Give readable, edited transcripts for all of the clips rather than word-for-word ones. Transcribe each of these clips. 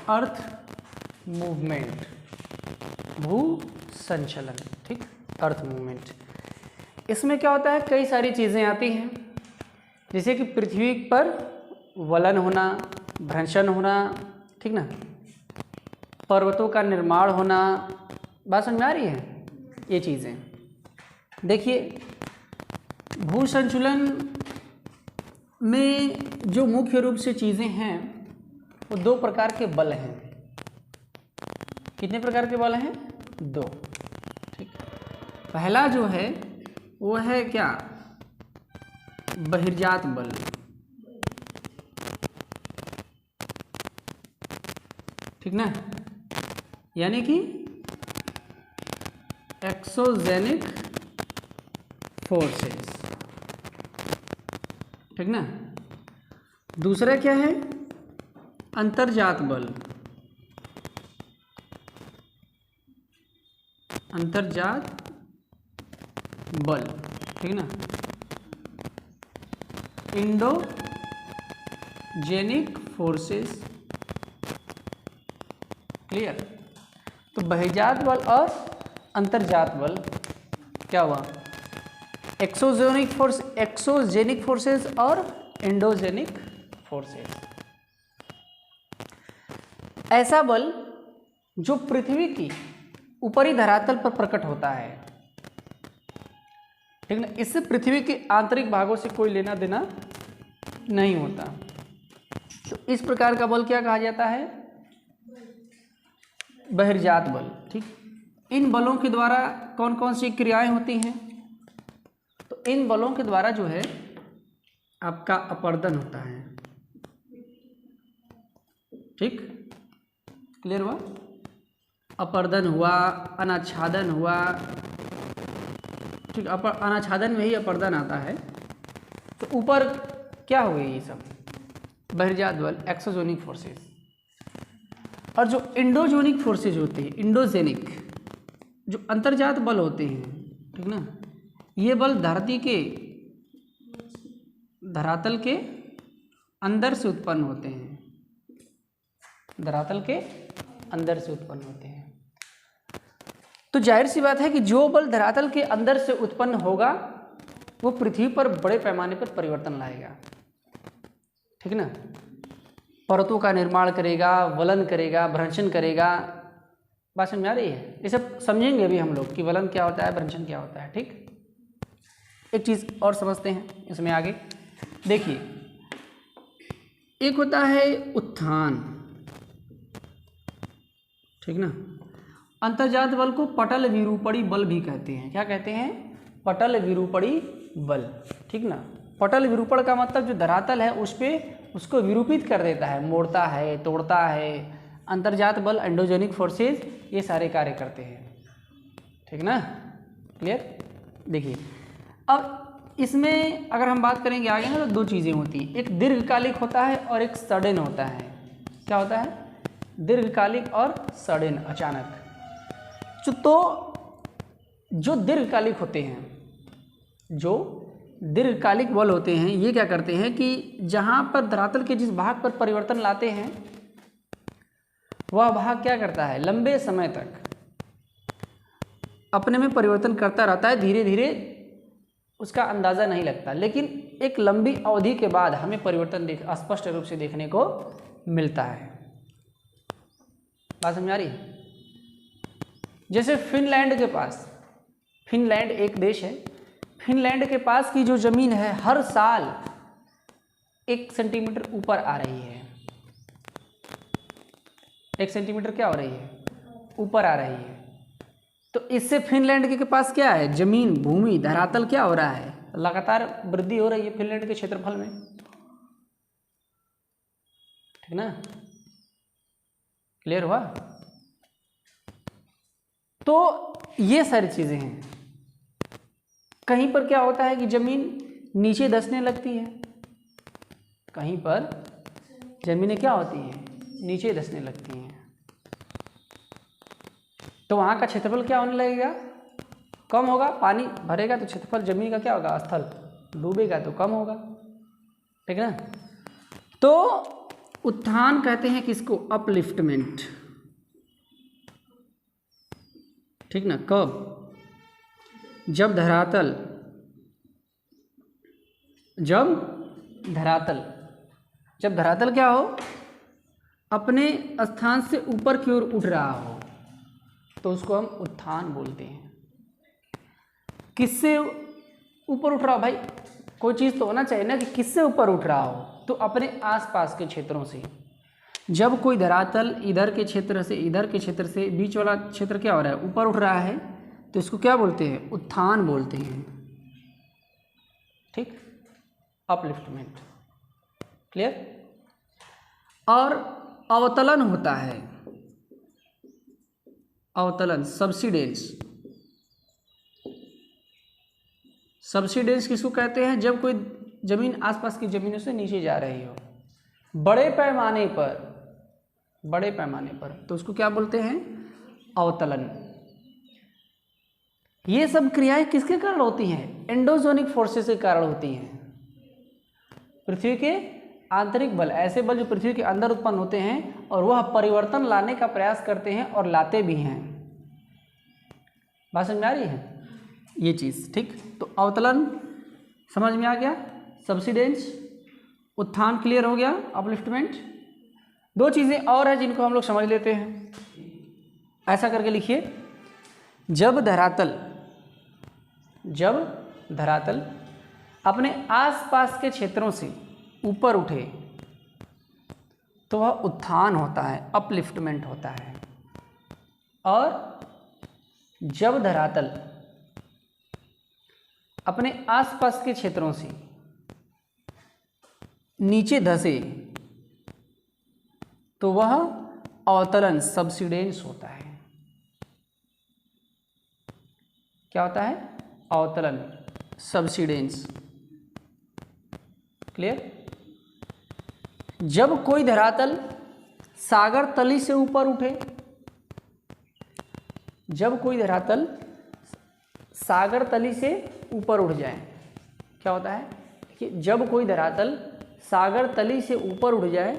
Earth movement, भू संचलन, ठीक, अर्थ मूवमेंट। इसमें क्या होता है, कई सारी चीज़ें आती हैं, जैसे कि पृथ्वी पर वलन होना, भ्रंशन होना, ठीक ना, पर्वतों का निर्माण होना, बात समझ में आ रही है, ये चीज़ें। देखिए भू संचलन में जो मुख्य रूप से चीज़ें हैं वो दो प्रकार के बल हैं। कितने प्रकार के बल हैं? दो, ठीक। पहला जो है वो है क्या, बहिर्जात बल, ठीक ना, यानी कि एक्सोजेनिक फोर्सेस, ठीक ना। दूसरा क्या है, अंतर्जात बल, अंतर्जात बल, ठीक ना, इंडोजेनिक फोर्सेस, क्लियर। तो बहिर्जात बल और अंतर्जात बल क्या हुआ, एक्सोजेनिक फोर्सेस और एंडोजेनिक फोर्सेस। ऐसा बल जो पृथ्वी की ऊपरी धरातल पर प्रकट होता है, ठीक ना, इससे पृथ्वी के आंतरिक भागों से कोई लेना देना नहीं होता। तो इस प्रकार का बल क्या कहा जाता है, बहिर्जात बल, ठीक। इन बलों के द्वारा कौन कौन सी क्रियाएं होती हैं, तो इन बलों के द्वारा जो है आपका अपर्दन होता है, ठीक, क्लियर हुआ, अपर्दन हुआ, अनाच्छादन हुआ, ठीक, अनाच्छादन में ही अपर्दन आता है। तो ऊपर क्या हो गई, ये सब बहिर्जात बल, एक्सोजेनिक फोर्सेस। और जो इंडोजेनिक फोर्सेज होते हैं, इंडोजेनिक जो अंतर्जात बल होते हैं, ठीक ना, ये बल धरातल के अंदर से उत्पन्न होते हैं, धरातल के अंदर से उत्पन्न होते हैं। तो जाहिर सी बात है कि जो बल धरातल के अंदर से उत्पन्न होगा वो पृथ्वी पर बड़े पैमाने पर परिवर्तन लाएगा, ठीक ना, पर्वतों का निर्माण करेगा, वलन करेगा, भ्रंशन करेगा। बात समझ में आ रही है? ये सब समझेंगे अभी हम लोग कि वलन क्या होता है, भ्रंशन क्या होता है, ठीक। एक चीज़ और समझते हैं इसमें आगे। देखिए, एक होता है उत्थान, ठीक ना, अंतर्जात बल को पटल विरूपणी बल भी कहते हैं। क्या कहते हैं? पटल विरूपणी बल, ठीक ना। पटल विरूपण का मतलब जो धरातल है उस पर उसको विरूपित कर देता है, मोड़ता है, तोड़ता है। अंतर्जात बल, एंडोजेनिक फोर्सेस, ये सारे कार्य करते हैं, ठीक ना, क्लियर। देखिए अब इसमें अगर हम बात करेंगे आगे ना, तो दो चीज़ें होती हैं, एक दीर्घकालिक होता है और एक सडन होता है। क्या होता है? दीर्घकालिक और सडन, अचानक। तो जो दीर्घकालिक होते हैं, जो दीर्घकालिक बल होते हैं, ये क्या करते हैं कि जहाँ पर धरातल के जिस भाग पर परिवर्तन लाते हैं वह भाग क्या करता है, लंबे समय तक अपने में परिवर्तन करता रहता है, धीरे धीरे उसका अंदाज़ा नहीं लगता, लेकिन एक लंबी अवधि के बाद हमें परिवर्तन स्पष्ट रूप से देखने को मिलता है। बात समझ आ रही है? जैसे फिनलैंड के पास, फिनलैंड एक देश है, फिनलैंड के पास की जो ज़मीन है हर साल 1 सेंटीमीटर ऊपर आ रही है। 1 सेंटीमीटर क्या हो रही है? ऊपर आ रही है। तो इससे फिनलैंड के पास क्या है, जमीन, भूमि, धरातल क्या हो रहा है, लगातार वृद्धि हो रही है फिनलैंड के क्षेत्रफल में, ठीक ना, क्लियर हुआ। तो ये सारी चीजें हैं। कहीं पर क्या होता है कि जमीन नीचे धंसने लगती है, कहीं पर जमीनें क्या होती हैं, नीचे धंसने लगती हैं, तो वहाँ का क्षेत्रफल क्या होने लगेगा, कम होगा। पानी भरेगा तो क्षेत्रफल जमीन का क्या होगा, स्थल डूबेगा तो कम होगा, ठीक है ना। तो उत्थान कहते हैं किसको? अपलिफ्टमेंट, ठीक ना। कब? जब धरातल क्या हो, अपने स्थान से ऊपर की ओर उठ रहा हो, तो उसको हम उत्थान बोलते हैं। किससे ऊपर उठ रहा हो भाई? कोई चीज़ तो होना चाहिए ना कि किससे ऊपर उठ रहा हो, तो अपने आसपास के क्षेत्रों से। जब कोई धरातल इधर के क्षेत्र से इधर के क्षेत्र से बीच वाला क्षेत्र क्या हो रहा है? ऊपर उठ रहा है, तो इसको क्या बोलते हैं? उत्थान बोलते हैं, ठीक। Upliftment, clear. और अवतलन होता है, अवतलन, सब्सिडेंस किसको कहते हैं? जब कोई जमीन आसपास की जमीनों से नीचे जा रही हो बड़े पैमाने पर, तो उसको क्या बोलते हैं? अवतलन। ये सब क्रियाएं किसके कारण होती हैं? एंडोजेनिक फोर्सेस के कारण होती हैं। पृथ्वी के आंतरिक बल, ऐसे बल जो पृथ्वी के अंदर उत्पन्न होते हैं और वह परिवर्तन लाने का प्रयास करते हैं और लाते भी हैं। बात समझ में आ रही है ये चीज़, ठीक। तो अवतलन समझ में आ गया, सब्सिडेंस, उत्थान क्लियर हो गया, अपलिफ्टमेंट। दो चीज़ें और हैं जिनको हम लोग समझ लेते हैं। ऐसा करके लिखिए, जब धरातल अपने आसपास के क्षेत्रों से ऊपर उठे तो वह उत्थान होता है, अपलिफ्टमेंट होता है। और जब धरातल अपने आसपास के क्षेत्रों से नीचे धंसे तो वह अवतलन, सब्सिडेंस होता है। क्या होता है? अवतलन, सब्सिडेंस, क्लियर। जब कोई धरातल सागर तली से ऊपर उठे, जब कोई धरातल सागर तली से ऊपर उठ जाए, क्या होता है कि जब कोई धरातल सागर तली से ऊपर उठ जाए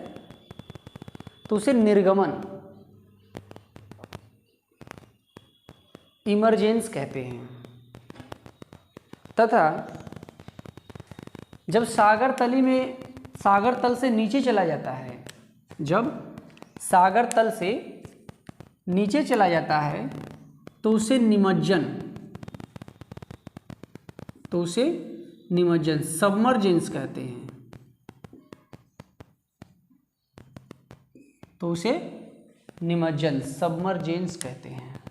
तो उसे निर्गमन, इमरजेंस कहते हैं। तथा जब सागर तल से नीचे चला जाता है, जब सागर तल से नीचे चला जाता है तो उसे निमज्जन, सबमर्जेंस कहते हैं। तो उसे निमज्जन, सबमर्जेंस कहते हैं।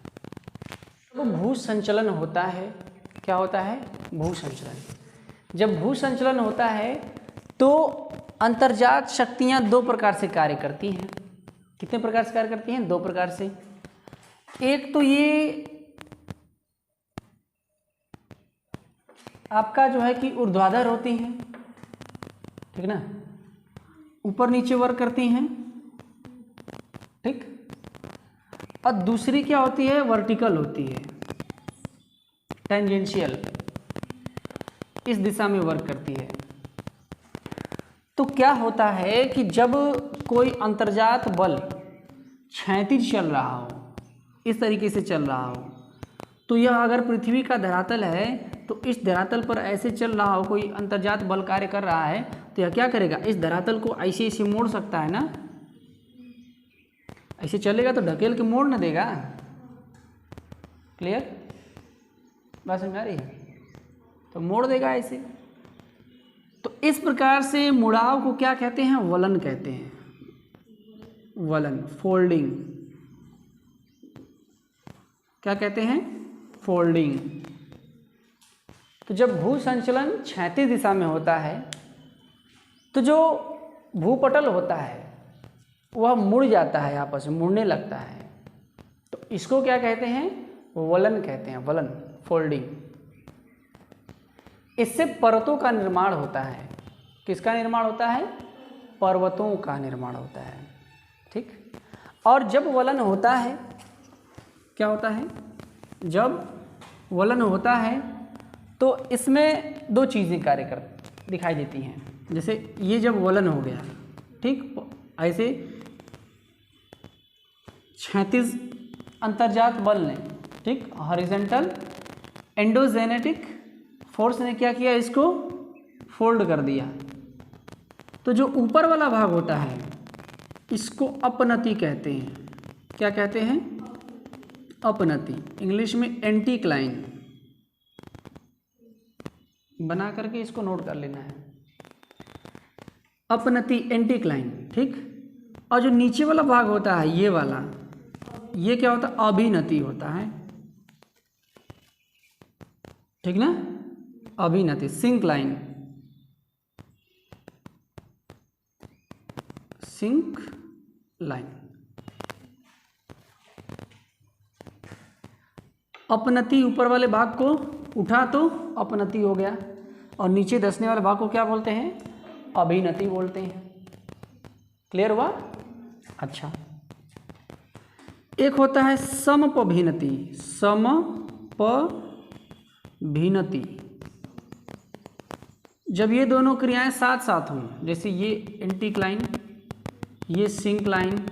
तो भू संचलन होता है, क्या होता है? भू संचलन। जब भू संचलन होता है तो अंतर्जात शक्तियां दो प्रकार से कार्य करती हैं। कितने प्रकार से कार्य करती हैं? दो प्रकार से। एक तो ये आपका जो है कि ऊर्ध्वाधर होती हैं, ठीक ना, ऊपर नीचे वर्क करती हैं, ठीक। और दूसरी क्या होती है? वर्टिकल होती है, टेंजेंशियल, इस दिशा में वर्क करती है। तो क्या होता है कि जब कोई अंतर्जात बल क्षैतिज चल रहा हो, इस तरीके से चल रहा हो, तो यह अगर पृथ्वी का धरातल है तो इस धरातल पर ऐसे चल रहा हो, कोई अंतर्जात बल कार्य कर रहा है, तो यह क्या करेगा? इस धरातल को ऐसे ऐसे मोड़ सकता है ना, ऐसे चलेगा तो ढकेल के मोड़ न देगा। क्लियर? बात समझ आ रही है? तो मोड़ देगा ऐसे। तो इस प्रकार से मुड़ाव को क्या कहते हैं? वलन कहते हैं। वलन, फोल्डिंग। क्या कहते हैं? फोल्डिंग। तो जब भू संचलन क्षैतिज दिशा में होता है तो जो भूपटल होता है वह मुड़ जाता है, आपस में मुड़ने लगता है। तो इसको क्या कहते हैं? वलन कहते हैं। वलन, फोल्डिंग। इससे पर्वतों का निर्माण होता है। किसका निर्माण होता है? पर्वतों का निर्माण होता है, ठीक। और जब वलन होता है, क्या होता है? जब वलन होता है तो इसमें दो चीज़ें कार्य कर दिखाई देती हैं। जैसे ये जब वलन हो गया, ठीक, ऐसे 36 अंतर्जात बल ने, ठीक, हॉरिजॉन्टल एंडोजेनेटिक फोर्स ने क्या किया, इसको फोल्ड कर दिया। तो जो ऊपर वाला भाग होता है इसको अपनति कहते हैं। क्या कहते हैं? अपनति। इंग्लिश में एंटीक्लाइन। बना करके इसको नोट कर लेना है, अपनति, एंटीक्लाइन, ठीक। और जो नीचे वाला भाग होता है ये वाला, ये क्या होता है? अभिनति होता है, ठीक ना, अभिनति, सिंक्लाइन, सिंक लाइन। अपनति ऊपर वाले भाग को उठा तो अपनति हो गया, और नीचे धंसने वाले भाग को क्या बोलते हैं? अभिनति बोलते हैं। क्लियर हुआ? अच्छा, एक होता है समपभिनति। समपभिनति, जब ये दोनों क्रियाएं साथ साथ हों, जैसे ये एंटीक्लाइन, ये सिंक्लाइन,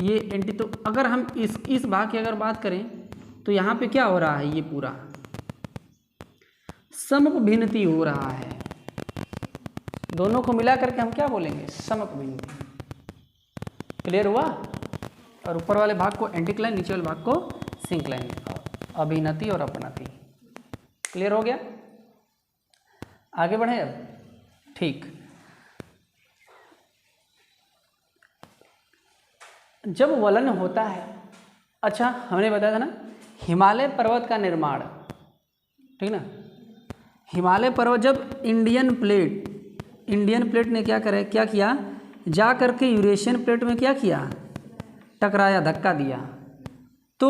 ये एंटी, तो अगर हम इस भाग की अगर बात करें तो यहाँ पे क्या हो रहा है? ये पूरा समपभिनति हो रहा है। दोनों को मिला करके हम क्या बोलेंगे? समपभिनति। क्लियर हुआ? और ऊपर वाले भाग को एंटीक्लाइन, नीचे वाले भाग को सिंक्लाइन, अभिनति और अपनति। क्लियर हो गया? आगे बढ़े अब। ठीक, जब वलन होता है, अच्छा हमने बताया था ना हिमालय पर्वत का निर्माण, ठीक ना, हिमालय पर्वत जब इंडियन प्लेट ने क्या किया, जा करके यूरेशियन प्लेट में क्या किया? टकराया, धक्का दिया, तो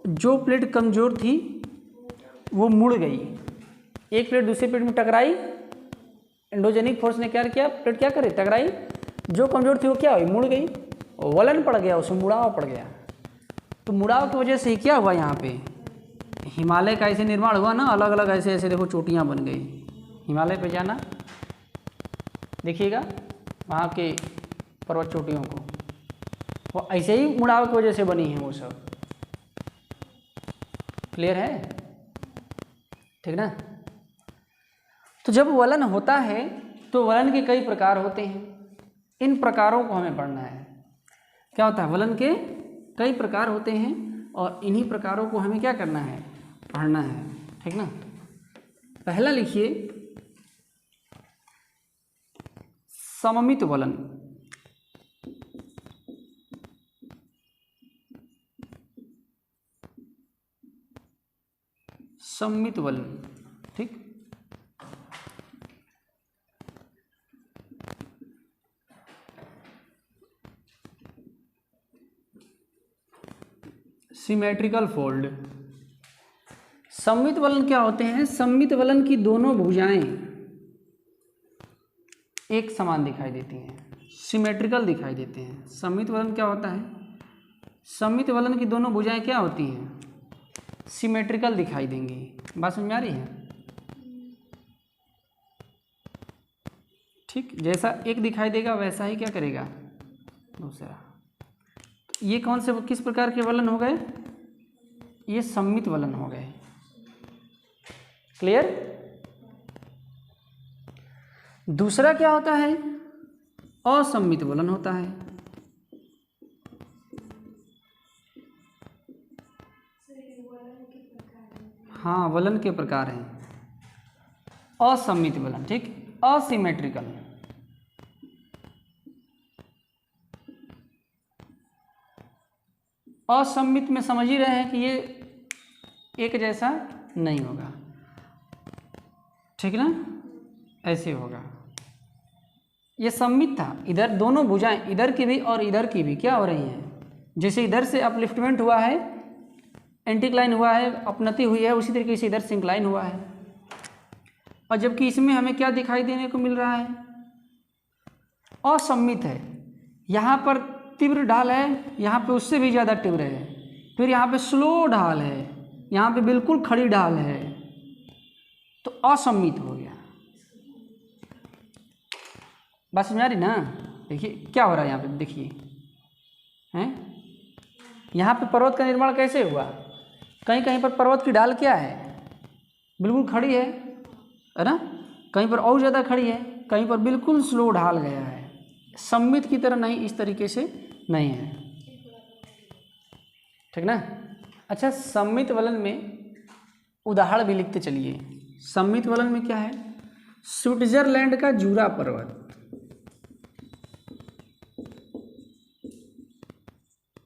जो प्लेट कमज़ोर थी वो मुड़ गई। एक प्लेट दूसरी प्लेट में टकराई, एंडोजेनिक फोर्स ने क्या किया? प्लेट क्या करे? टकराई, जो कमज़ोर थी वो क्या हुई? मुड़ गई, वलन पड़ गया, उसमें मुड़ाव पड़ गया। तो मुड़ाव की वजह से ही क्या हुआ? यहाँ पे हिमालय का ऐसे निर्माण हुआ ना, अलग अलग ऐसे ऐसे देखो चोटियाँ बन गई। हिमालय पे जाना, देखिएगा वहाँ के पर्वत चोटियों को, वो ऐसे ही मुड़ाव की वजह से बनी है वो सब। क्लियर है? ठीक ना। तो जब वलन होता है तो वलन के कई प्रकार होते हैं, इन प्रकारों को हमें पढ़ना है। क्या होता है? वलन के कई प्रकार होते हैं और इन्हीं प्रकारों को हमें क्या करना है? पढ़ना है, ठीक ना। पहला लिखिए सममित वलन। सममित वलन, ठीक। Symmetrical fold. सममित वलन क्या होते हैं? सममित वलन की दोनों भुजाएं एक समान दिखाई देती हैं, सिमेट्रिकल दिखाई देते हैं। सममित वलन क्या होता है? सममित वलन की दोनों भुजाएं क्या होती हैं? सिमेट्रिकल दिखाई देंगी। बात समझ में आ रही है? ठीक, जैसा एक दिखाई देगा वैसा ही क्या करेगा दूसरा। ये कौन से, किस प्रकार के वलन हो गए? ये सममित वलन हो गए। क्लियर? दूसरा क्या होता है? असममित वलन होता है। हाँ, वलन के प्रकार हैं। असममित वलन, ठीक, असिमेट्रिकल। असममित में समझ ही रहे हैं कि ये एक जैसा नहीं होगा, ठीक ना, ऐसे होगा। ये सममित था, इधर दोनों भुजाएं, इधर की भी और इधर की भी क्या हो रही हैं? जैसे इधर से अपलिफ्टमेंट हुआ है, एंटीक्लाइन हुआ है, अपनति हुई है, उसी तरीके से इधर सिंक्लाइन हुआ है। और जबकि इसमें हमें क्या दिखाई देने को मिल रहा है? असममित है। यहाँ पर तीव्र ढाल है, यहाँ पे उससे भी ज़्यादा तीव्र है, फिर यहाँ पे स्लो ढाल है, यहाँ पे बिल्कुल खड़ी ढाल है, तो असममित हो गया। बात समझ आ रही ना? देखिए क्या हो रहा है यहाँ पे, देखिए हैं, यहाँ पे पर्वत का निर्माण कैसे हुआ, कहीं कहीं पर पर्वत की ढाल क्या है, बिल्कुल खड़ी है ना, कहीं पर और ज़्यादा खड़ी है, कहीं पर बिल्कुल स्लो ढाल गया है, सममित की तरह नहीं, इस तरीके से नहीं है, ठीक ना। अच्छा, सममित वलन में उदाहरण भी लिखते चलिए। सममित वलन में क्या है, स्विट्जरलैंड का जूरा पर्वत,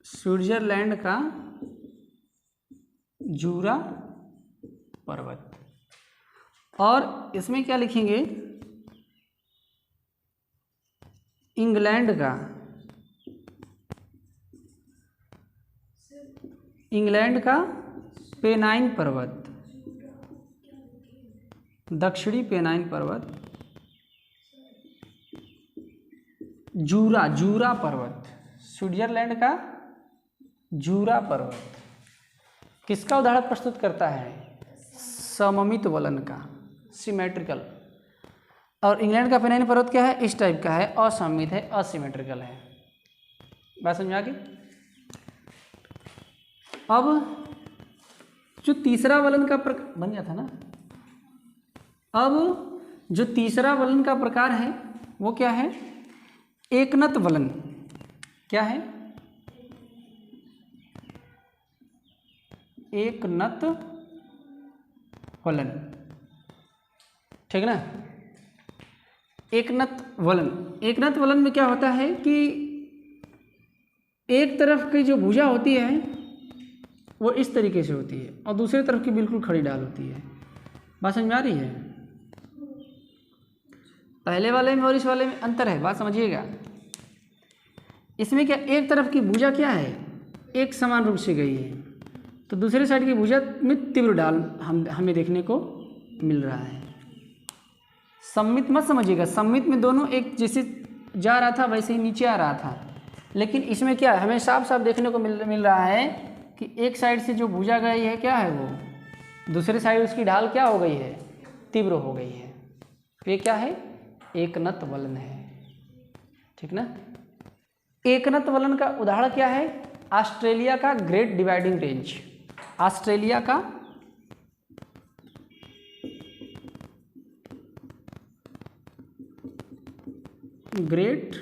स्विट्जरलैंड का जूरा पर्वत, और इसमें क्या लिखेंगे, इंग्लैंड का पेनाइन पर्वत, दक्षिणी पेनाइन पर्वत, जूरा पर्वत, स्विट्जरलैंड का जूरा पर्वत किसका उदाहरण प्रस्तुत करता है, सममित वलन का, सिमेट्रिकल। और इंग्लैंड का पेनाइन पर्वत क्या है, इस टाइप का है, असममित है, असिमेट्रिकल है। बात समझ में आ गई। अब जो तीसरा वलन का प्रकार बन गया था ना, अब जो तीसरा वलन का प्रकार है वो क्या है, एकनत वलन। क्या है, एकनत वलन, ठीक ना। एकनत वलन में क्या होता है कि एक तरफ की जो भुजा होती है वो इस तरीके से होती है और दूसरी तरफ की बिल्कुल खड़ी ढाल होती है। बात समझ में आ रही है। पहले वाले में और इस वाले में अंतर है, बात समझिएगा। इसमें क्या, एक तरफ की भुजा क्या है, एक समान रूप से गई है, तो दूसरे साइड की भुजा में तीव्र ढाल हमें देखने को मिल रहा है। सममित मत समझिएगा, सममित में दोनों एक जैसे जा रहा था वैसे ही नीचे आ रहा था, लेकिन इसमें क्या है, हमें साफ साफ देखने को मिल रहा है कि एक साइड से जो भुजा गई है क्या है, वो दूसरे साइड उसकी ढाल क्या हो गई है, तीव्र हो गई है। तो ये क्या है, एकनत वलन है, ठीक ना। एकनत वलन का उदाहरण क्या है, ऑस्ट्रेलिया का ग्रेट डिवाइडिंग रेंज, ऑस्ट्रेलिया का ग्रेट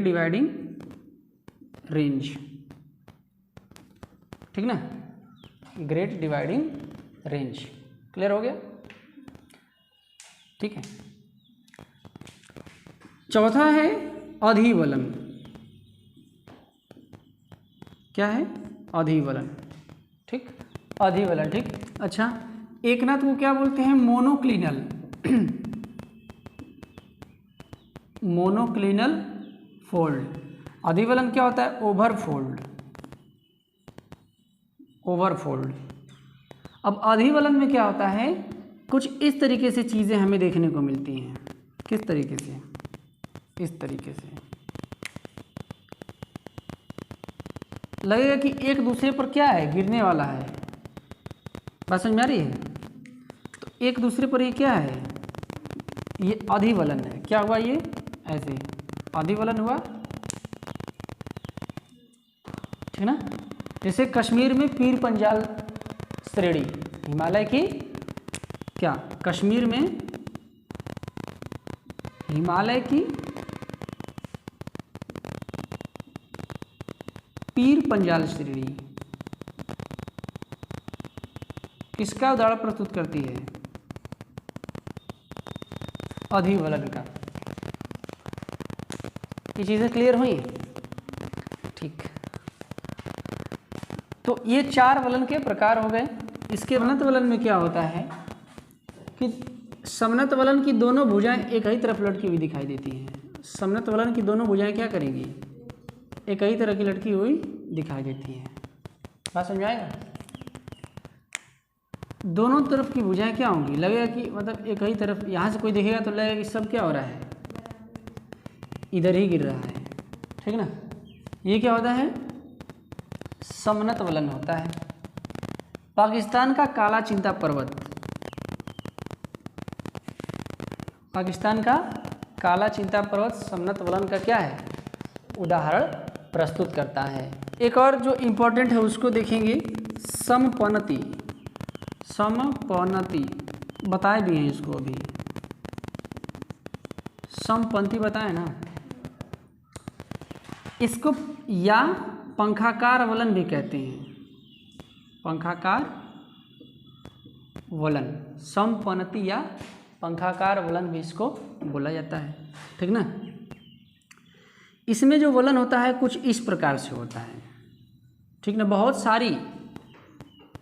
डिवाइडिंग रेंज, ठीक ना, ग्रेट डिवाइडिंग रेंज। क्लियर हो गया, ठीक है। चौथा है अधिवलन। क्या है, अधिवलन, ठीक, अधिवलन, ठीक। अच्छा, एकनाथ को क्या बोलते हैं, मोनोक्लिनल, मोनोक्लिनल फोल्ड। अधिवलन क्या होता है, ओवरफोल्ड, ओवरफोल्ड। अब अधिवलन में क्या होता है, कुछ इस तरीके से चीज़ें हमें देखने को मिलती हैं। किस तरीके से, इस तरीके से लगेगा कि एक दूसरे पर क्या है, गिरने वाला है। बात समझ में आ रही है। तो एक दूसरे पर ये क्या है, ये अधिवलन है। क्या हुआ, ये ऐसे अधिवलन हुआ, ठीक ना। जैसे कश्मीर में पीर पंजाल श्रेणी, हिमालय की क्या, कश्मीर में हिमालय की पीर पंजाल श्रेणी किसका उदाहरण प्रस्तुत करती है, अधिवलन का। ये चीज़ें क्लियर हुई, ठीक। तो ये चार वलन के प्रकार हो गए। इसके समनत वलन में क्या होता है कि समनत वलन की दोनों भुजाएं एक ही तरफ लटकी हुई दिखाई देती हैं। समनत वलन की दोनों भुजाएं क्या करेंगी, एक ही तरह की लटकी हुई दिखाई देती हैं। बात समझ आएगा। दोनों तरफ की भुजाएं क्या होंगी, लगेगा कि मतलब एक ही तरफ, यहाँ से कोई देखेगा तो लगेगा कि सब क्या हो रहा है, इधर ही गिर रहा है, ठीक ना। ये क्या होता है, समनत वलन होता है। पाकिस्तान का काला चिंता पर्वत, पाकिस्तान का काला चिंता पर्वत समनत वलन का क्या है, उदाहरण प्रस्तुत करता है। एक और जो इम्पोर्टेंट है उसको देखेंगे, समपनति। समपनति बताए भी हैं इसको, अभी समपंक्ति बताए ना, इसको या पंखाकार वलन भी कहते हैं, पंखाकार वलन, समपनति या पंखाकार वलन भी इसको बोला जाता है, ठीक ना। इसमें जो वलन होता है कुछ इस प्रकार से होता है, ठीक ना। बहुत सारी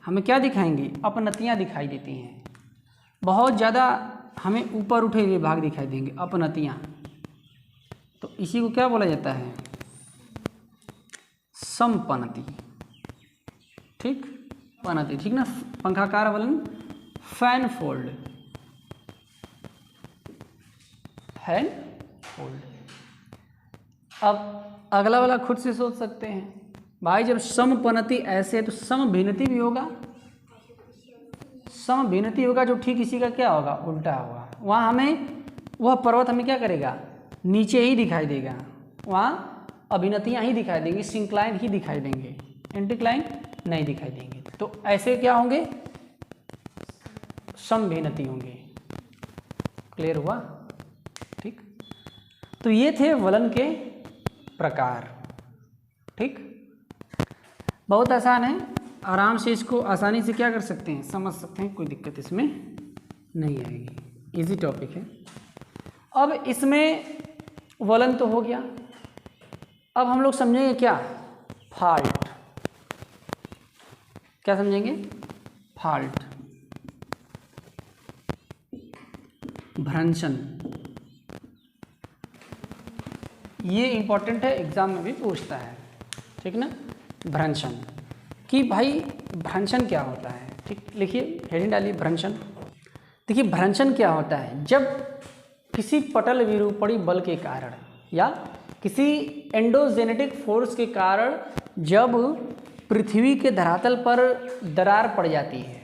हमें क्या दिखाएंगी, अपनतियाँ दिखाई देती हैं, बहुत ज़्यादा हमें ऊपर उठे हुए भाग दिखाई देंगे, अपनतियाँ। तो इसी को क्या बोला जाता है, समपनति, ठीक, पनति, ठीक ना। पंखाकार वलन फैन फोल्ड, फैन फोल्ड। अब अगला वाला खुद से सोच सकते हैं भाई, जब समपनति ऐसे है तो समभिन्नति भी होगा, समभिन्नति होगा जो ठीक इसी का क्या होगा, उल्टा होगा। वहाँ हमें वह पर्वत हमें क्या करेगा, नीचे ही दिखाई देगा, वहाँ अभिनतियाँ ही दिखाई देंगी, सिंक्लाइन ही दिखाई देंगे, एंटीक्लाइन नहीं दिखाई देंगे। तो ऐसे क्या होंगे, समभिन्नति होंगे। क्लियर हुआ, ठीक। तो ये थे वलन के प्रकार, ठीक। बहुत आसान है, आराम से इसको आसानी से क्या कर सकते हैं, समझ सकते हैं, कोई दिक्कत इसमें नहीं आएगी, इजी टॉपिक है। अब इसमें वलन तो हो गया, अब हम लोग समझेंगे क्या, फॉल्ट। क्या समझेंगे, फॉल्ट, भ्रंशन। ये इंपॉर्टेंट है, एग्जाम में भी पूछता है, ठीक ना। भ्रंशन कि भाई भ्रंशन क्या होता है, ठीक, लिखिए, हेडिंग डालिए, भ्रंशन। देखिए भ्रंशन क्या होता है, जब किसी पटल विरूपणी बल के कारण या किसी एंडोजेनेटिक फोर्स के कारण जब पृथ्वी के धरातल पर दरार पड़ जाती है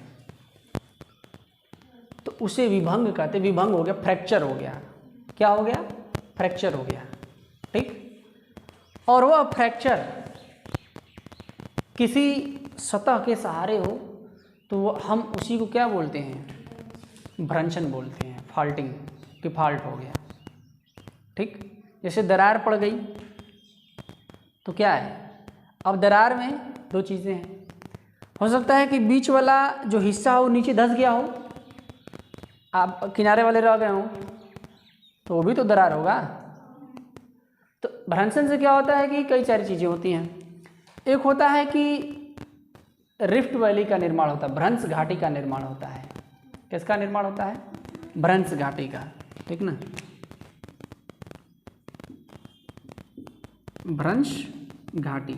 तो उसे विभंग कहते, विभंग हो गया, फ्रैक्चर हो गया। क्या हो गया, फ्रैक्चर हो गया, ठीक। और वह फ्रैक्चर किसी सतह के सहारे हो तो हम उसी को क्या बोलते हैं, भ्रंशन बोलते हैं, फॉल्टिंग, कि फॉल्ट हो गया, ठीक। जैसे दरार पड़ गई तो क्या है, अब दरार में दो चीज़ें हैं, हो सकता है कि बीच वाला जो हिस्सा हो नीचे धंस गया हो, आप किनारे वाले रह गए हो तो वो भी तो दरार होगा। तो भ्रंशन से क्या होता है कि कई सारी चीज़ें होती हैं। एक होता है कि रिफ्ट वैली का निर्माण होता है, भ्रंश घाटी का निर्माण होता है। किसका निर्माण होता है, भ्रंश घाटी का, ठीक ना, भ्रंश घाटी,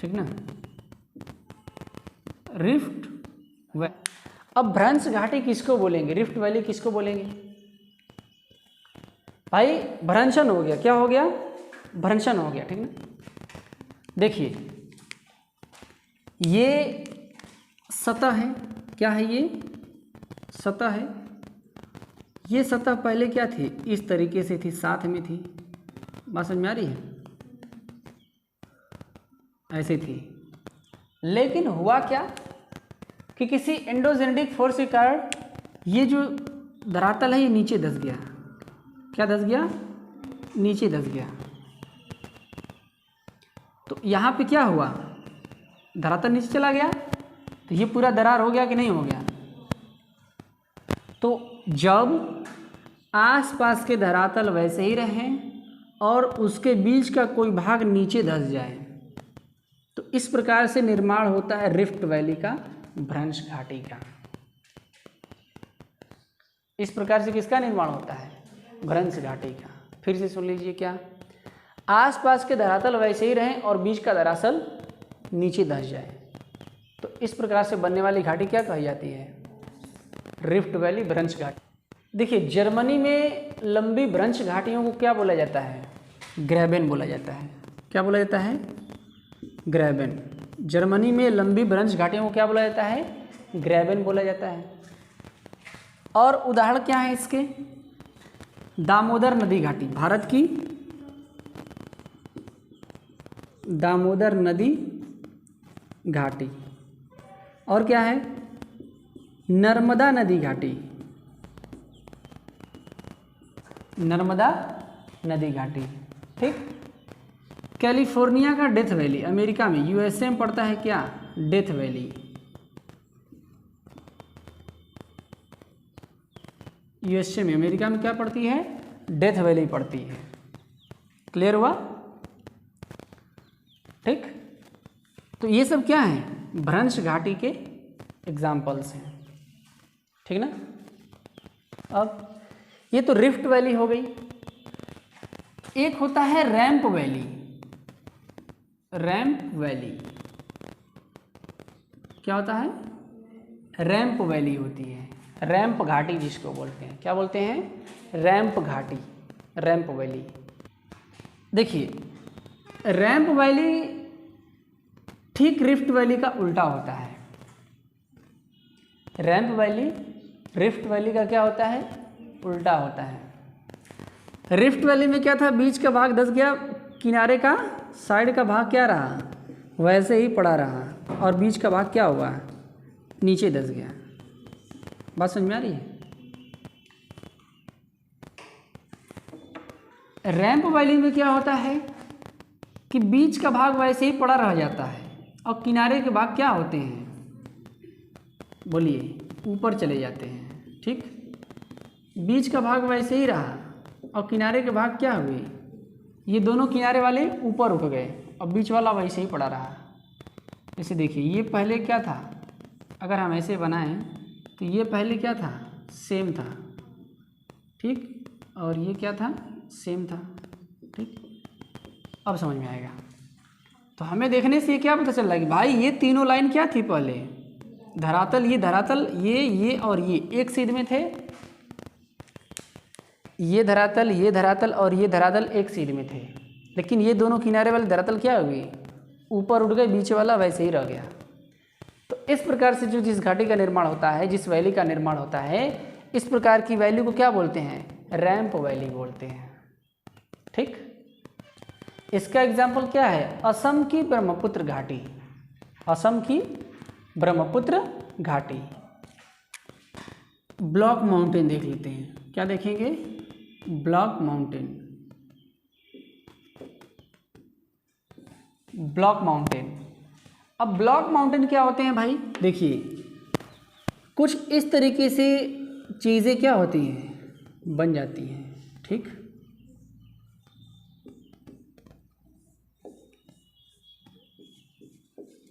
ठीक ना, रिफ्ट वैली। अब भ्रंश घाटी किसको बोलेंगे, रिफ्ट वैली किसको बोलेंगे भाई, भ्रंशन हो गया, क्या हो गया, भ्रंशन हो गया, ठीक ना। देखिए ये सतह है, क्या है, ये सतह है। ये सतह पहले क्या थी, इस तरीके से थी, साथ में थी, बात समझ में आ रही है, ऐसे थी। लेकिन हुआ क्या कि किसी एंडोजेनेटिक फोर्स के कारण ये जो धरातल है ये नीचे धंस गया। क्या धंस गया, नीचे धंस गया। तो यहाँ पे क्या हुआ, धरातल नीचे चला गया, तो ये पूरा दरार हो गया कि नहीं हो गया। तो जब आसपास के धरातल वैसे ही रहें और उसके बीच का कोई भाग नीचे धंस जाए तो इस प्रकार से निर्माण होता है रिफ्ट वैली का, भ्रंश घाटी का। इस प्रकार से किसका निर्माण होता है, भ्रंश घाटी का। फिर से सुन लीजिए, क्या, आसपास के धरातल वैसे ही रहें और बीच का दरअसल नीचे धंस जाए तो इस प्रकार से बनने वाली घाटी क्या कही जाती है, रिफ्ट वैली भ्रंश घाटी। देखिए जर्मनी में लंबी भ्रंश घाटियों को क्या बोला जाता है, ग्रैबेन बोला जाता है। क्या बोला जाता है, ग्रैबेन। जर्मनी में लंबी भ्रंश घाटियों को क्या बोला जाता है, ग्रैबेन बोला जाता है। और उदाहरण क्या है इसके? दामोदर नदी घाटी, भारत की दामोदर नदी घाटी। और क्या है? नर्मदा नदी घाटी, नर्मदा नदी घाटी। ठीक। कैलिफोर्निया का डेथ वैली, अमेरिका में यूएसए में पड़ता है क्या? Death valley. यूएसए में, अमेरिका में क्या पड़ती है? डेथ वैली पड़ती है। क्लियर हुआ? ठीक। तो ये सब क्या है? भ्रंश घाटी के एग्जाम्पल्स हैं। ठीक ना? अब ये तो रिफ्ट वैली हो गई। एक होता है रैंप वैली। रैंप वैली क्या होता है? रैंप वैली होती है, रैंप घाटी जिसको बोलते हैं। क्या बोलते हैं? रैंप घाटी, रैंप वैली। देखिए रैंप वैली ठीक रिफ्ट वैली का उल्टा होता है। रैंप वैली रिफ्ट वैली का क्या होता है? उल्टा होता है। रिफ्ट वैली में क्या था? बीच का भाग धंस गया, किनारे का साइड का भाग क्या रहा? वैसे ही पड़ा रहा, और बीच का भाग क्या हुआ? नीचे धंस गया। बात समझ में आ रही है? रैंप वैली में क्या होता है कि बीच का भाग वैसे ही पड़ा रह जाता है, और किनारे के भाग क्या होते हैं? बोलिए, ऊपर चले जाते हैं। ठीक। बीच का भाग वैसे ही रहा, और किनारे के भाग क्या हुए? ये दोनों किनारे वाले ऊपर उठ गए, और बीच वाला वैसे ही पड़ा रहा। इसे देखिए, ये पहले क्या था? अगर हम ऐसे बनाएं तो ये पहले क्या था? सेम था। ठीक। और ये क्या था? सेम था। ठीक। अब समझ में आएगा। तो हमें देखने से ये क्या पता चल रहा है कि भाई ये तीनों लाइन क्या थी? पहले धरातल, ये धरातल, ये और ये एक सीध में थे। ये धरातल, ये धरातल और ये धरातल एक सीध में थे, लेकिन ये दोनों किनारे वाले धरातल क्या हुई? ऊपर उठ गए, बीच वाला वैसे ही रह गया। तो इस प्रकार से जो जिस घाटी का निर्माण होता है, जिस वैली का निर्माण होता है, इस प्रकार की वैली को क्या बोलते हैं? रैंप वैली बोलते हैं। ठीक। इसका एग्जाम्पल क्या है? असम की ब्रह्मपुत्र घाटी। असम की ब्रह्मपुत्र घाटी। ब्लॉक माउंटेन देख लेते हैं। क्या देखेंगे? Block mountain. Block mountain. अब ब्लॉक माउंटेन क्या होते हैं भाई? देखिए, कुछ इस तरीके से चीज़ें क्या होती हैं? बन जाती हैं। ठीक।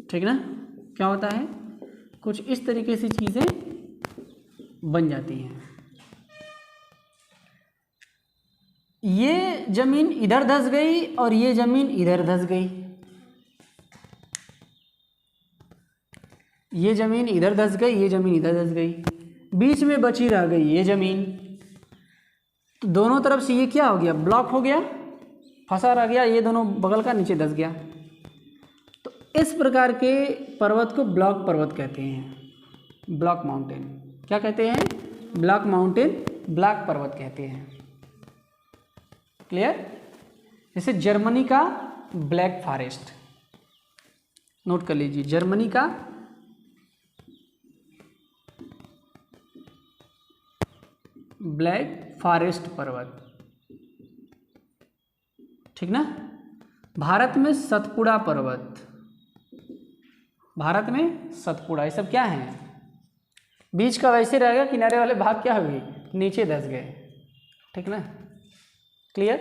ठीक ना? क्या होता है? कुछ इस तरीके से चीज़ें बन जाती हैं। ये जमीन इधर धंस गई और ये जमीन इधर धंस गई। ये जमीन इधर धंस गई, ये जमीन इधर धंस गई, बीच में बची रह गई ये जमीन। तो दोनों तरफ से ये क्या हो गया? ब्लॉक हो गया, फंसा रह गया, ये दोनों बगल का नीचे धंस गया। तो इस प्रकार के पर्वत को ब्लॉक पर्वत कहते हैं। ब्लॉक माउंटेन क्या कहते हैं? ब्लॉक माउंटेन, ब्लॉक पर्वत कहते हैं। क्लियर? जैसे जर्मनी का ब्लैक फॉरेस्ट, नोट कर लीजिए, जर्मनी का ब्लैक फॉरेस्ट पर्वत। ठीक ना? भारत में सतपुड़ा पर्वत, भारत में सतपुड़ा। ये सब क्या है? बीच का वैसे रह गया, किनारे वाले भाग क्या हुए? नीचे धंस गए। ठीक ना? क्लियर?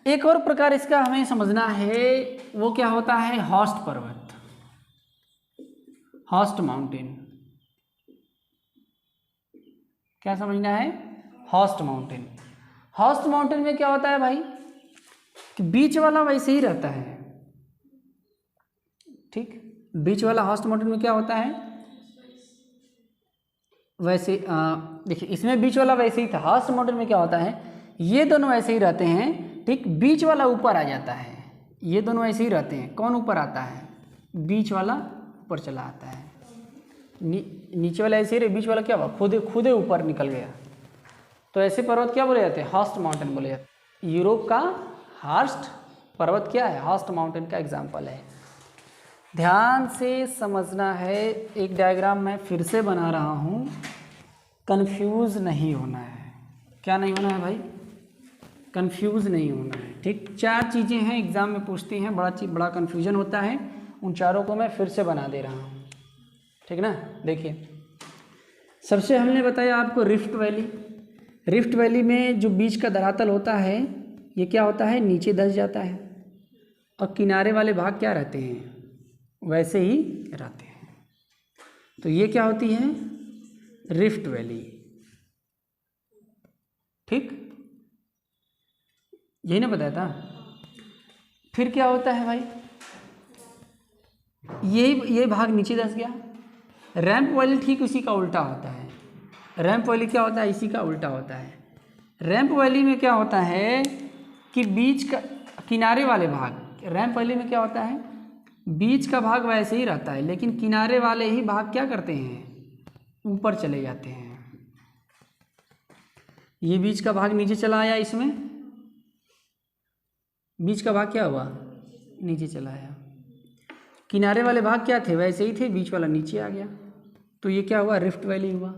एक और प्रकार इसका हमें समझना है, वो क्या होता है? हॉस्ट पर्वत, हॉस्ट माउंटेन। क्या समझना है? Host mountain. हॉस्ट माउंटेन में क्या होता है भाई कि बीच वाला वैसे ही रहता है। ठीक, बीच वाला हॉस्ट माउंटेन में क्या होता है? वैसे देखिए, इसमें बीच वाला वैसे ही था। हॉस्ट माउंटेन में क्या होता है? ये दोनों ऐसे ही रहते हैं। ठीक, बीच वाला ऊपर आ जाता है। ये दोनों ऐसे ही रहते हैं। कौन ऊपर आता है? बीच वाला ऊपर चला आता है। नीचे वाला ऐसे ही रहे, बीच वाला क्या हुआ, खुदे ऊपर निकल गया। तो ऐसे पर्वत क्या बोले जाते हैं, हार्स्ट माउंटेन बोले जाते हैं। यूरोप का हार्स्ट पर्वत क्या है, हार्स्ट माउंटेन का एग्जाम्पल है। ध्यान से समझना है, एक डायग्राम मैं फिर से बना रहा हूँ, कंफ्यूज नहीं होना है। क्या नहीं होना है भाई, कंफ्यूज नहीं होना है, ठीक। 4 चीज़ें हैं एग्ज़ाम में पूछती हैं, बड़ा कन्फ्यूजन होता है, उन चारों को मैं फिर से बना दे रहा हूँ, ठीक ना। देखिए, सबसे हमने बताया आपको रिफ्ट वैली। रिफ्ट वैली में जो बीच का धरातल होता है ये क्या होता है, नीचे धंस जाता है, और किनारे वाले भाग क्या रहते हैं, वैसे ही रहते हैं। तो ये क्या होती है, रिफ्ट वैली, ठीक, यही ना बताया था। फिर क्या होता है भाई, ये भाग नीचे धंस गया। रैंप वैली ठीक उसी का उल्टा होता है। रैंप वैली क्या होता है, इसी का उल्टा होता है। रैंप वैली में क्या होता है कि बीच का किनारे वाले भाग, रैंप वैली में क्या होता है, बीच का भाग वैसे ही रहता है, लेकिन किनारे वाले ही भाग क्या करते हैं, ऊपर चले जाते हैं। ये बीच का भाग नीचे चला आया, इसमें बीच का भाग क्या हुआ, नीचे चला आया। किनारे वाले भाग क्या थे, वैसे ही थे, बीच वाला नीचे आ गया। तो ये क्या हुआ, रिफ्ट वैली हुआ।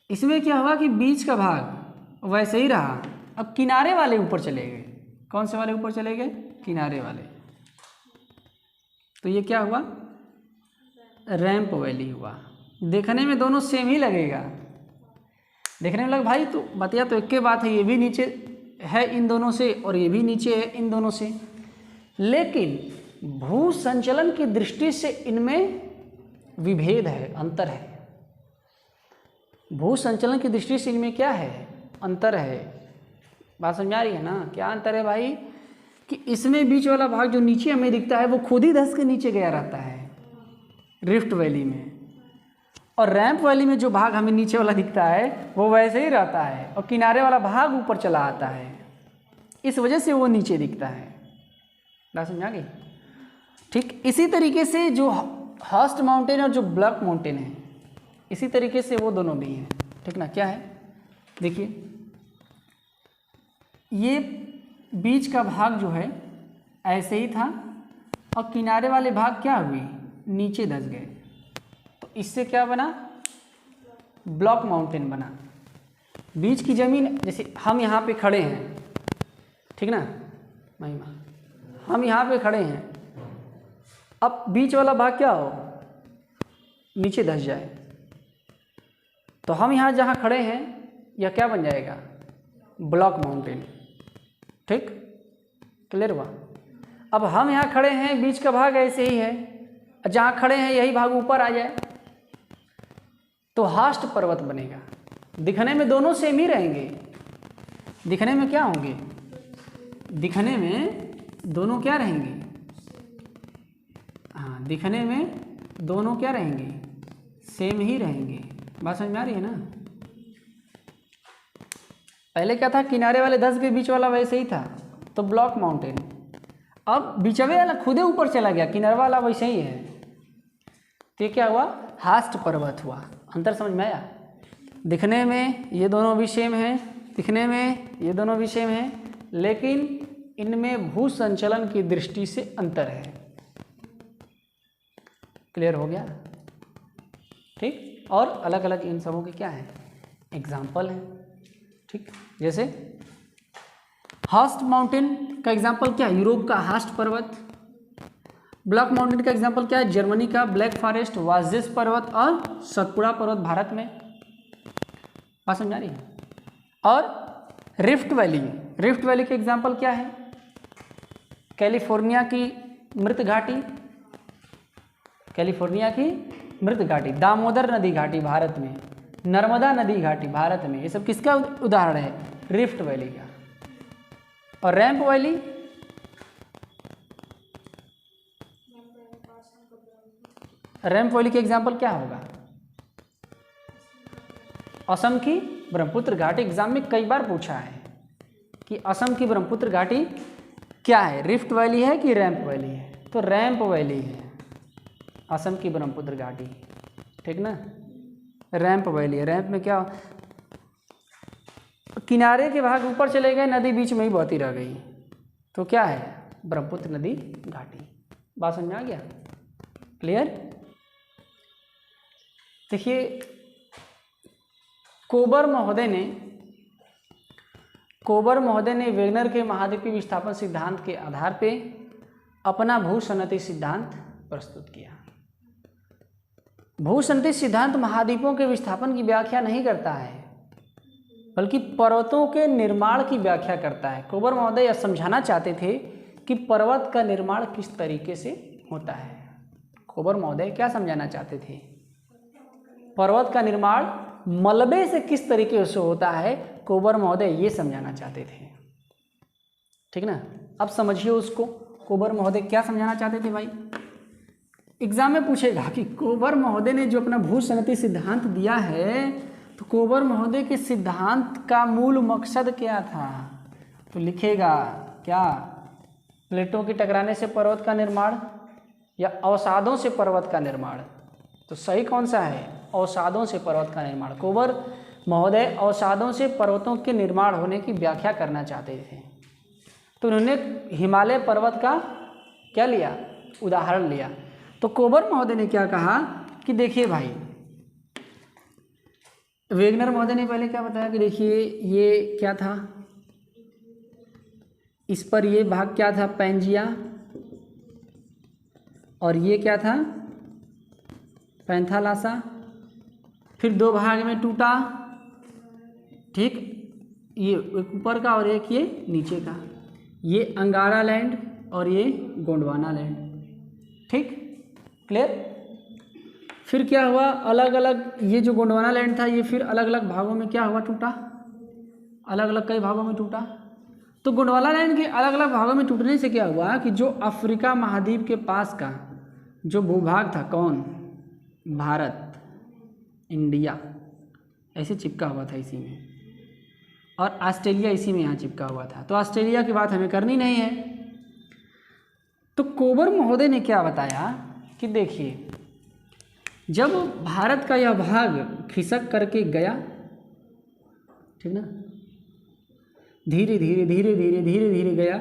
इसमें क्या हुआ कि बीच का भाग वैसे ही रहा, अब किनारे वाले ऊपर चले गए। कौन से वाले ऊपर चले गए, किनारे वाले। तो ये क्या हुआ, रैंप वैली हुआ। देखने में दोनों सेम ही लगेगा, देखने में लग भाई, तो बताया तो एक ही बात है, ये भी नीचे है इन दोनों से और ये भी नीचे है इन दोनों से, लेकिन भू संचलन की दृष्टि से इनमें विभेद है, अंतर है। भू संचलन की दृष्टि से इनमें क्या है, अंतर है। बात समझ आ रही है ना, क्या अंतर है भाई, कि इसमें बीच वाला भाग जो नीचे हमें दिखता है वो खुद ही धंस के नीचे गया रहता है रिफ्ट वैली में, और रैंप वैली में जो भाग हमें नीचे वाला दिखता है वो वैसे ही रहता है, और किनारे वाला भाग ऊपर चला आता है, इस वजह से वो नीचे दिखता है। बात समझ आ गई, ठीक। इसी तरीके से जो हार्स्ट माउंटेन और जो ब्लैक माउंटेन है, इसी तरीके से वो दोनों भी हैं, ठीक ना। क्या है, देखिए, ये बीच का भाग जो है ऐसे ही था, और किनारे वाले भाग क्या हुए, नीचे धंस गए। तो इससे क्या बना, ब्लॉक माउंटेन बना। बीच की ज़मीन, जैसे हम यहाँ पे खड़े हैं, ठीक ना महिमा, हम यहाँ पे खड़े हैं, अब बीच वाला भाग क्या हो, नीचे धंस जाए, तो हम यहाँ जहाँ खड़े हैं यह क्या बन जाएगा, ब्लॉक माउंटेन, ठीक, क्लियर हुआ। अब हम यहाँ खड़े हैं, बीच का भाग ऐसे ही है, जहाँ खड़े हैं यही भाग ऊपर आ जाए तो हार्स्ट पर्वत बनेगा। दिखने में दोनों सेम ही रहेंगे, दिखने में क्या होंगे, दिखने में दोनों क्या रहेंगे, हाँ, दिखने में दोनों क्या रहेंगे, सेम ही रहेंगे। बात समझ में आ रही है ना। पहले क्या था, किनारे वाले 10 के बीच वाला वैसे ही था, तो ब्लॉक माउंटेन। अब बीचवे वाला खुदे ऊपर चला गया, किनारे वाला वैसे ही है, तो ये क्या हुआ, हार्स्ट पर्वत हुआ। अंतर समझ में आया। दिखने में ये दोनों भी सेम हैं, दिखने में ये दोनों भी सेम हैं, लेकिन इनमें भू संचलन की दृष्टि से अंतर है। क्लियर हो गया, ठीक। और अलग अलग इन सबों के क्या है, एग्जाम्पल हैं, ठीक। जैसे हार्स्ट माउंटेन का एग्जाम्पल क्या है, यूरोप का हार्स्ट पर्वत। ब्लैक माउंटेन का एग्जाम्पल क्या है, जर्मनी का ब्लैक फॉरेस्ट, वाजेस पर्वत और सतपुड़ा पर्वत भारत में। बात समझ आ रही है। और रिफ्ट वैली, रिफ्ट वैली के एग्जाम्पल क्या है, कैलिफोर्निया की मृत घाटी, कैलिफोर्निया की मृत घाटी, दामोदर नदी घाटी भारत में, नर्मदा नदी घाटी भारत में, ये सब किसका उदाहरण है, रिफ्ट वैली का। और रैंप वैली, रैंप वैली के एग्जाम्पल क्या होगा, असम की ब्रह्मपुत्र घाटी। एग्जाम में कई बार पूछा है कि असम की ब्रह्मपुत्र घाटी क्या है, रिफ्ट वैली है कि रैंप वैली है, तो रैंप वैली है असम की ब्रह्मपुत्र घाटी। ठीक ना। रैंप वैली है, रैंप में क्या, किनारे के भाग ऊपर चले गए, नदी बीच में ही बहती रह गई, तो क्या है, ब्रह्मपुत्र नदी घाटी। बात समझ में आ गया, क्लियर। देखिए कोबर महोदय ने वेगनर के महाद्वीपीय विस्थापन सिद्धांत के आधार पे अपना भूसंनति सिद्धांत प्रस्तुत किया। भूसंनति सिद्धांत महाद्वीपों के विस्थापन की व्याख्या नहीं करता है, बल्कि पर्वतों के निर्माण की व्याख्या करता है। कोबर महोदय यह समझाना चाहते थे कि पर्वत का निर्माण किस तरीके से होता है। कोबर महोदय क्या समझाना चाहते थे, पर्वत का निर्माण मलबे से किस तरीके से होता है, कोबर महोदय ये समझाना चाहते थे, ठीक ना। अब समझिए उसको, कोबर महोदय क्या समझाना चाहते थे भाई। एग्जाम में पूछेगा कि कोबर महोदय ने जो अपना भूसंनति सिद्धांत दिया है, तो कोबर महोदय के सिद्धांत का मूल मकसद क्या था, तो लिखेगा क्या, प्लेटों के टकराने से पर्वत का निर्माण या अवसादों से पर्वत का निर्माण। तो सही कौन सा है, अवसादों से पर्वत का निर्माण। कोबर महोदय अवसादों से पर्वतों के निर्माण होने की व्याख्या करना चाहते थे, तो उन्होंने हिमालय पर्वत का क्या लिया, उदाहरण लिया। तो कोबर महोदय ने क्या कहा कि देखिए भाई, वेगनर महोदय ने पहले क्या बताया कि देखिए ये क्या था, इस पर ये भाग क्या था, पैंजिया, और ये क्या था, पैंथालासा, फिर दो भाग में टूटा, ठीक, ये एक ऊपर का और एक ये नीचे का, ये अंगारा लैंड और ये गोंडवाना लैंड, ठीक, क्लियर। फिर क्या हुआ, अलग अलग ये जो गोंडवाना लैंड था ये फिर अलग अलग भागों में क्या हुआ, टूटा, अलग अलग कई भागों में टूटा। तो गोंडवाना लैंड के अलग अलग भागों में टूटने से क्या हुआ कि जो अफ्रीका महाद्वीप के पास का जो भूभाग था, कौन, भारत, इंडिया, ऐसे चिपका हुआ था इसी में, और ऑस्ट्रेलिया इसी में यहाँ चिपका हुआ था। तो ऑस्ट्रेलिया की बात हमें करनी नहीं है। तो कोबर महोदय ने क्या बताया कि देखिए, जब भारत का यह भाग खिसक करके गया, ठीक ना, धीरे धीरे धीरे धीरे धीरे धीरे गया,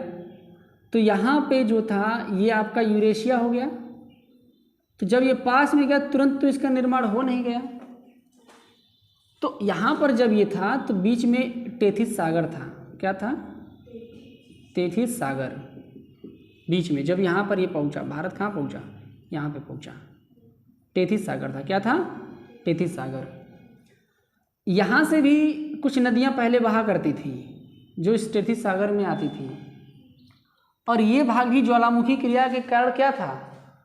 तो यहाँ पे जो था ये आपका यूरेशिया हो गया। तो जब ये पास में गया तुरंत तो इसका निर्माण हो नहीं गया। तो यहाँ पर जब ये था तो बीच में टेथिस सागर था, क्या था, टेथिस सागर, बीच में जब यहाँ पर ये पहुँचा, भारत कहाँ पहुँचा, यहाँ पे पहुँचा, टेथिस सागर था, क्या था, टेथिस सागर। यहाँ से भी कुछ नदियाँ पहले बहा करती थी जो इस टेथिस सागर में आती थी, और ये भाग भी ज्वालामुखी क्रिया के कारण क्या था,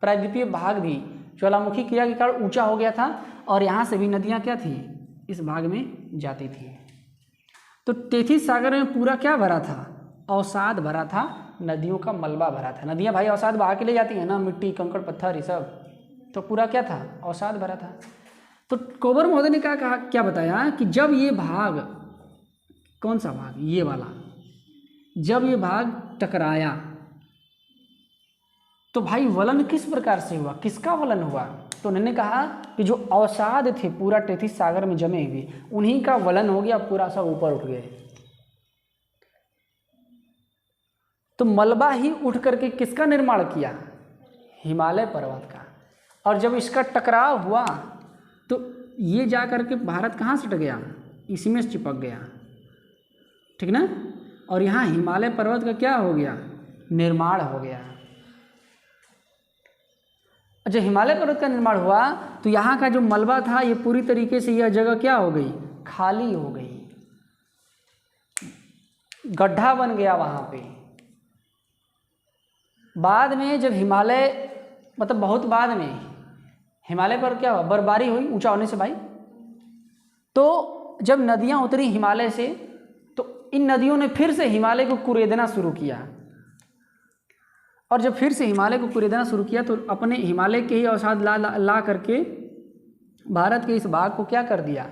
प्रायद्वीपीय भाग भी ज्वालामुखी क्रिया के कारण ऊंचा हो गया था, और यहाँ से भी नदियाँ क्या थी, इस भाग में जाती थी। तो टेथिस सागर में पूरा क्या भरा था, अवसाद भरा था, नदियों का मलबा भरा था। नदियाँ भाई अवसाद बहा के ले जाती हैं ना, मिट्टी कंकड़ पत्थर ये सब, तो पूरा क्या था, अवसाद भरा था। तो कोबर महोदय ने कहा, क्या बताया कि जब ये भाग, कौन सा भाग, ये वाला, जब ये भाग टकराया तो भाई वलन किस प्रकार से हुआ, किसका वलन हुआ, तो उन्होंने कहा कि जो अवसाद थे पूरा टेथिस सागर में जमे हुए, उन्हीं का वलन हो गया, पूरा सब ऊपर उठ गए। तो मलबा ही उठ करके किसका निर्माण किया, हिमालय पर्वत का। और जब इसका टकराव हुआ तो ये जा करके भारत कहाँ से टक गया, इसी में चिपक गया, ठीक ना। और यहाँ हिमालय पर्वत का क्या हो गया, निर्माण हो गया। जब हिमालय पर्वत का निर्माण हुआ तो यहाँ का जो मलबा था ये पूरी तरीके से यह जगह क्या हो गई, खाली हो गई, गड्ढा बन गया वहाँ पे। बाद में जब हिमालय, मतलब बहुत बाद में हिमालय पर क्या हुआ, बर्फबारी हुई ऊंचा होने से भाई, तो जब नदियाँ उतरी हिमालय से तो इन नदियों ने फिर से हिमालय को कुरेदना शुरू किया, और जब फिर से हिमालय को कुरेदना शुरू किया तो अपने हिमालय के ही अवसाद ला करके भारत के इस भाग को क्या कर दिया,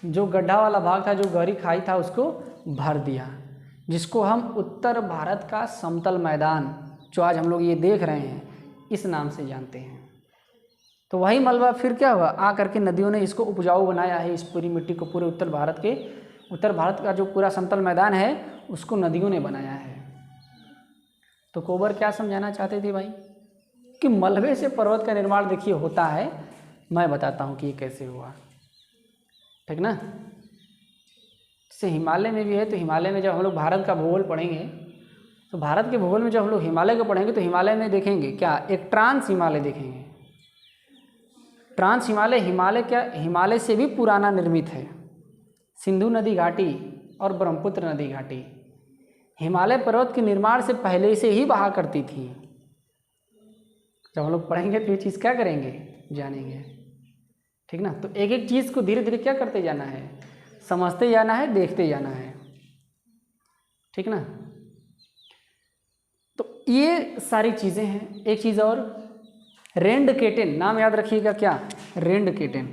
जो गड्ढा वाला भाग था, जो गहरी खाई था, उसको भर दिया, जिसको हम उत्तर भारत का समतल मैदान, जो आज हम लोग ये देख रहे हैं, इस नाम से जानते हैं। तो वही मलबा फिर क्या हुआ, आ करके नदियों ने इसको उपजाऊ बनाया है, इस पूरी मिट्टी को, पूरे उत्तर भारत का जो पूरा समतल मैदान है उसको नदियों ने बनाया है। तो कोबर क्या समझाना चाहते थे भाई कि मलबे से पर्वत का निर्माण देखिए होता है। मैं बताता हूँ कि ये कैसे हुआ, ठीक ना। जैसे हिमालय में भी है, तो हिमालय में जब हम लोग भारत का भूगोल पढ़ेंगे तो भारत के भूगोल में जब हम लोग हिमालय को पढ़ेंगे तो हिमालय में देखेंगे क्या, एक ट्रांस हिमालय देखेंगे। ट्रांस हिमालय, हिमालय क्या, हिमालय से भी पुराना निर्मित है। सिंधु नदी घाटी और ब्रह्मपुत्र नदी घाटी हिमालय पर्वत के निर्माण से पहले से ही बहा करती थी। जब हम लोग पढ़ेंगे तो ये चीज़ क्या करेंगे, जानेंगे, ठीक ना। तो एक एक चीज़ को धीरे धीरे क्या करते जाना है, समझते जाना है, देखते जाना है, ठीक ना। तो ये सारी चीज़ें हैं। एक चीज़ और, रेंडकेटेन, नाम याद रखिएगा क्या, रेंडकेटेन।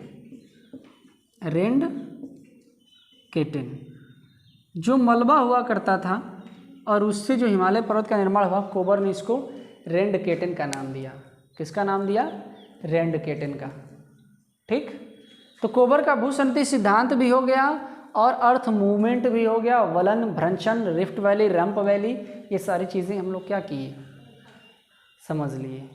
रेंडकेटेन जो मलबा हुआ करता था और उससे जो हिमालय पर्वत का निर्माण हुआ, कोबर ने इसको रेंडकेटेन का नाम दिया। किसका नाम दिया, रेंडकेटेन का, ठीक। तो कोबर का भूसंतति सिद्धांत भी हो गया और अर्थ मूवमेंट भी हो गया, वलन, भ्रंशन, रिफ्ट वैली, रंप वैली, ये सारी चीज़ें हम लोग क्या किए, समझ लिए।